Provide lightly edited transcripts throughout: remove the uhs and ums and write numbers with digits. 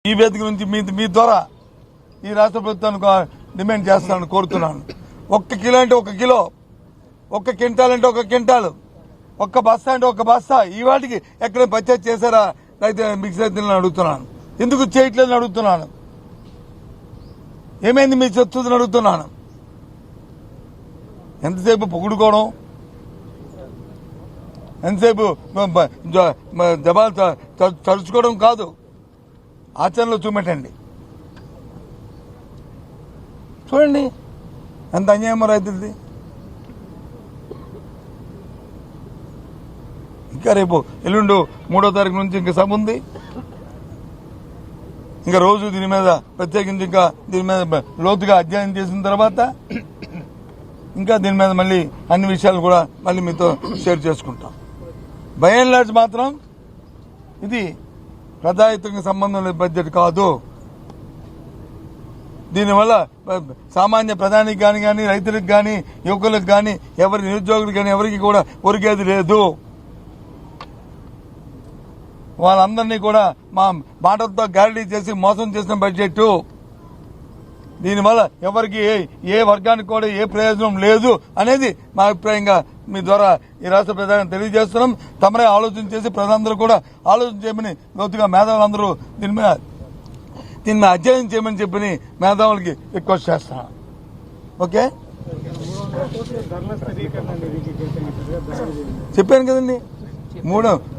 ఈ వేదిక నుంచి మీ ద్వారా ఈ రాష్ట్ర ప్రభుత్వానికి డిమాండ్ చేస్తానని కోరుతున్నాను. 1 కిలో అంటే 1 కిలో, 1 క్వింటాల్ అంటే 1 క్వింటాల్, 1 బస్తా అంటే 1 బస్తా ఈ వాటికి ఎక్కడ పర్చేజ్ చేశారా రైతు మిక్స్ రైతులను అడుగుతున్నాను. ఎందుకు చేయట్లేదని అడుగుతున్నాను. ఏమైంది మీ చర్చని అడుగుతున్నాను. ఎంతసేపు పొగుడుకోవడం, ఎంతసేపు జవాలు తరుచుకోవడం కాదు, ఆచరణలో చూపెట్టండి. చూడండి ఎంత అన్యాయమో రైతులది. ఇంకా రేపు ఎల్లుండు 3వ తారీఖు నుంచి ఇంకా సభ ఉంది. ఇంకా రోజు దీని మీద ప్రత్యేకించి ఇంకా దీని మీద లోతుగా అధ్యయనం చేసిన తర్వాత ఇంకా దీని మీద మళ్ళీ అన్ని విషయాలు కూడా మళ్ళీ మీతో షేర్ చేసుకుంటాం. బై అండ్ లార్జ్ మాత్రం ఇది ప్రజాహితంగా సంబంధం లేని బడ్జెట్ కాదు. దీనివల్ల సామాన్య ప్రధానికి కానీ రైతులకు కానీ యువకులకు కానీ ఎవరి నిరుద్యోగులకు కానీ ఎవరికి కూడా ఒరిగేది లేదు. వాళ్ళందరినీ కూడా మా మాటలతో గ్యారంటీ చేసి మోసం చేసిన బడ్జెట్. దీనివల్ల ఎవరికి ఏ వర్గానికి కూడా ఏ ప్రయోజనం లేదు అనేది మా అభిప్రాయంగా మీ ద్వారా ఈ రాష్ట్ర ప్రజలకు తెలియజేస్తున్నాం. తమరే ఆలోచన చేసి ప్రజలందరూ కూడా ఆలోచన చేయమని లోతుగా మేధావులందరూ దీని మీద అధ్యయనం చేయమని చెప్పి మేధావులకి రిక్వెస్ట్ చేస్తున్నాను. ఓకే, చెప్పాను కదండి.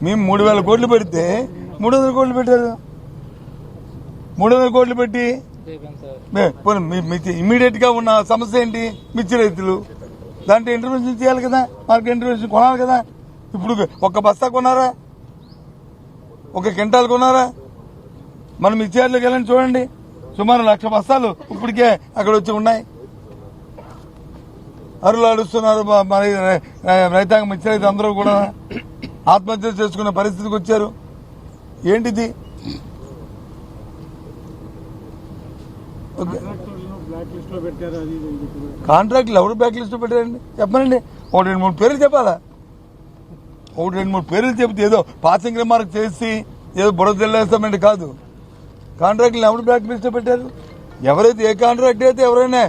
మేము 3,000 కోట్లు పెడితే 300 కోట్లు పెట్టారు. 300 కోట్లు పెట్టి ఇమ్మీడియట్ గా ఉన్న సమస్య ఏంటి? మిర్చి రైతులు. దాంట్లో ఇంటర్వెన్షన్ చేయాలి కదా, మార్కెట్ ఇంటర్వెన్షన్ కొనాలి కదా. ఇప్పుడు 1 బస్తా కొన్నారా, 1 క్వింటాల్ కొన్నారా? మనం మిర్చి యార్డులోకి వెళ్ళండి, చూడండి. సుమారు 1,00,000 బస్తాలు ఇప్పటికే అక్కడ వచ్చి ఉన్నాయి. అరులు అడుస్తున్నారు మరి రైతాంగం, మిర్చి రైతు అందరూ కూడా ఆత్మహత్యలు చేసుకునే పరిస్థితికి వచ్చారు. ఏంటిది? కాంట్రాక్టులు ఎవరు బ్లాక్ లిస్ట్ లో పెట్టారండి? చెప్పనండి. 1-2-3 పేర్లు చెప్పాలా? 1-2-3 పేర్లు చెబితే ఏదో పాసింగ్ రిమార్క్ చేసి ఏదో బుడద తెల్లేస్తామంటే కాదు. కాంట్రాక్టులు ఎవరు బ్లాక్ లిస్ట్ లో పెట్టారు? ఎవరైతే ఏ కాంట్రాక్ట్ అయితే ఎవరైనా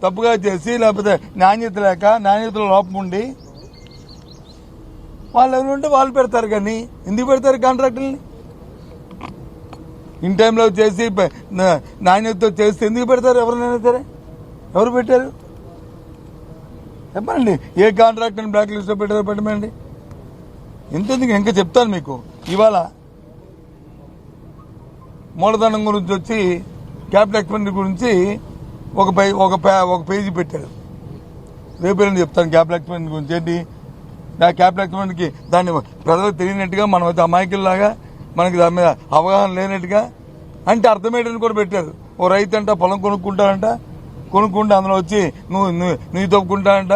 తప్పుగా చేసి లేకపోతే నాణ్యతలో లోపం ఉండి వాళ్ళు ఎవరు ఉంటే వాళ్ళు పెడతారు. కానీ ఎందుకు పెడతారు కాంట్రాక్టుల్ని? ఇన్ టైంలో చేసి నాణ్యతతో చేస్తే ఎందుకు పెడతారు? ఎవరినైనా సరే ఎవరు పెట్టారు చెప్పండి. ఏ కాంట్రాక్ట్ అని బ్లాక్ లిస్ట్ లో పెట్టారో పెట్టమండి. ఎంతెందుకు ఇంకా చెప్తాను మీకు. ఇవాళ మూలధనం గురించి వచ్చి క్యాపిటల్ ఎక్స్పెండిచర్ గురించి ఒక పేజీ పెట్టారు. రేపు చెప్తాను క్యాపిటల్ ఎక్స్పెండిచర్ గురించి. ఏంటి క్యాపిటల్ ఎక్స్పెండిచర్కి దాన్ని ప్రజలకు తెలియనట్టుగా, మనం అయితే అమాయకుల్లాగా, మనకి దాని మీద అవగాహన లేనట్టుగా అంటే అర్థమయ్యేటని కూడా పెట్టారు. ఓ రైతు అంట పొలం కొనుక్కుంటే అందులో వచ్చి నువ్వు తప్పుకుంటానంట.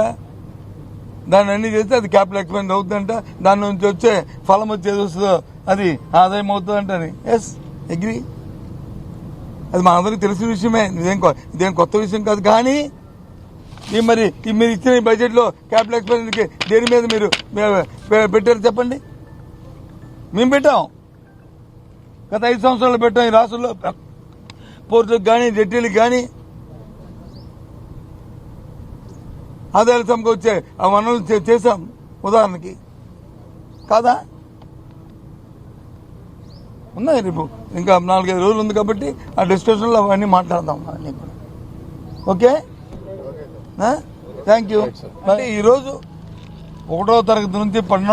దాన్ని అన్ని చేస్తే అది క్యాపిటల్ ఎక్స్పెండిచర్ అవుతుందంట. దాని నుంచి వచ్చే ఫలం వచ్చేది వస్తుందో అది ఆదాయం అవుతుందంట. Yes, agree. అది మా అందరికీ తెలిసిన విషయమే, ఇదేం కొత్త విషయం కాదు. కానీ మరి మీరు ఇచ్చిన బడ్జెట్ లో క్యాపిటల్ ఎక్స్పెండిచర్కి దేని మీద మీరు పెట్టారు చెప్పండి? మేము పెట్టాం. గత 5 సంవత్సరాలు పెట్టాం. ఈ రాష్ట్రంలో పోర్టులకు కానీ జెట్టీలకు కానీ ఆదాయాలు సమకూర్చే ఆ వనరులు చేశాం ఉదాహరణకి. కాదా? ఉన్నాయి. రేపు ఇంకా 4-5 రోజులు ఉంది కాబట్టి ఆ డిస్కషన్లో అవన్నీ మాట్లాడదాం. Okay, thank you. ఈరోజు 1వ తరగతి నుంచి 12